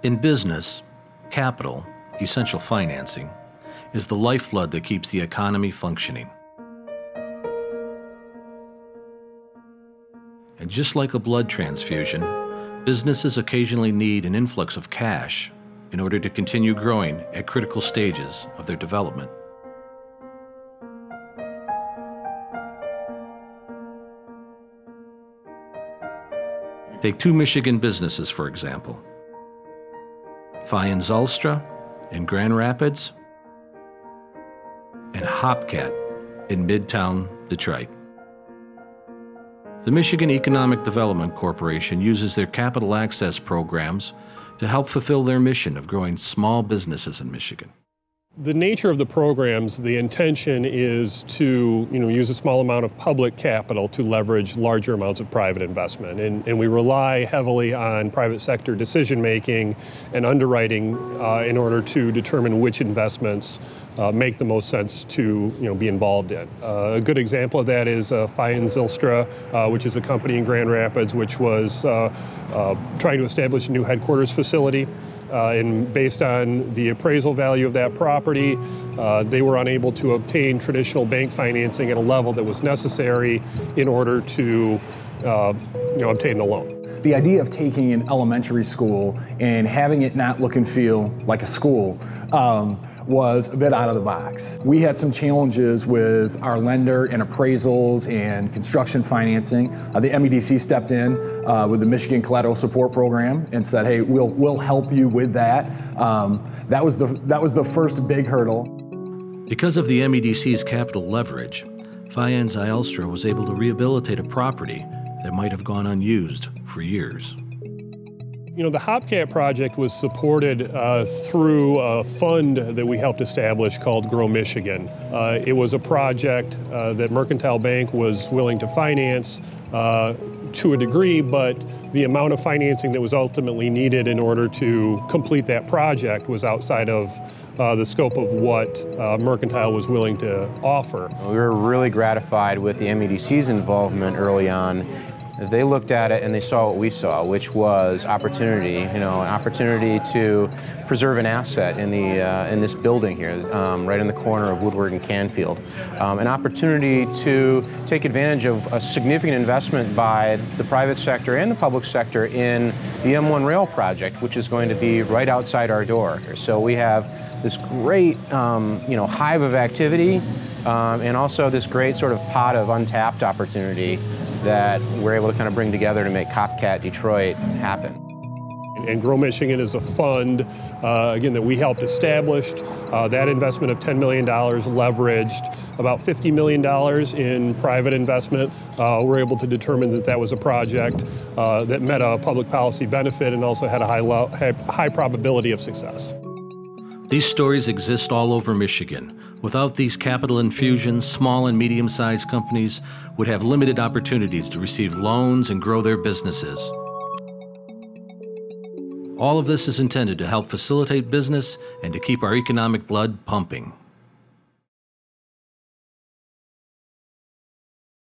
In business, capital, essential financing, is the lifeblood that keeps the economy functioning. And just like a blood transfusion, businesses occasionally need an influx of cash in order to continue growing at critical stages of their development. Take two Michigan businesses, for example. Feyen Zylstra in Grand Rapids and Hopcat in Midtown Detroit. The Michigan Economic Development Corporation uses their capital access programs to help fulfill their mission of growing small businesses in Michigan. The nature of the programs, the intention is to use a small amount of public capital to leverage larger amounts of private investment. And we rely heavily on private sector decision-making and underwriting in order to determine which investments make the most sense to be involved in. A good example of that is Feyen Zylstra, which is a company in Grand Rapids which was trying to establish a new headquarters facility. And based on the appraisal value of that property, they were unable to obtain traditional bank financing at a level that was necessary in order to obtain the loan. The idea of taking an elementary school and having it not look and feel like a school was a bit out of the box. We had some challenges with our lender and appraisals and construction financing. The MEDC stepped in with the Michigan Collateral Support Program and said, hey, we'll help you with that. That was the first big hurdle. Because of the MEDC's capital leverage, Feyen Zylstra was able to rehabilitate a property that might have gone unused for years. The Hopcat project was supported through a fund that we helped establish called Grow Michigan. It was a project that Mercantile Bank was willing to finance to a degree, but the amount of financing that was ultimately needed in order to complete that project was outside of the scope of what Mercantile was willing to offer. We were really gratified with the MEDC's involvement early on. They looked at it and they saw what we saw, which was opportunity, an opportunity to preserve an asset in this building here, right in the corner of Woodward and Canfield. An opportunity to take advantage of a significant investment by the private sector and the public sector in the M1 rail project, which is going to be right outside our door. So we have this great, hive of activity and also this great sort of pot of untapped opportunity that we're able to kind of bring together to make Hopcat Detroit happen. And Grow Michigan is a fund, again, that we helped establish. That investment of $10 million leveraged about $50 million in private investment. We're able to determine that that was a project that met a public policy benefit and also had a high probability of success. These stories exist all over Michigan. Without these capital infusions, small and medium-sized companies would have limited opportunities to receive loans and grow their businesses. All of this is intended to help facilitate business and to keep our economic blood pumping.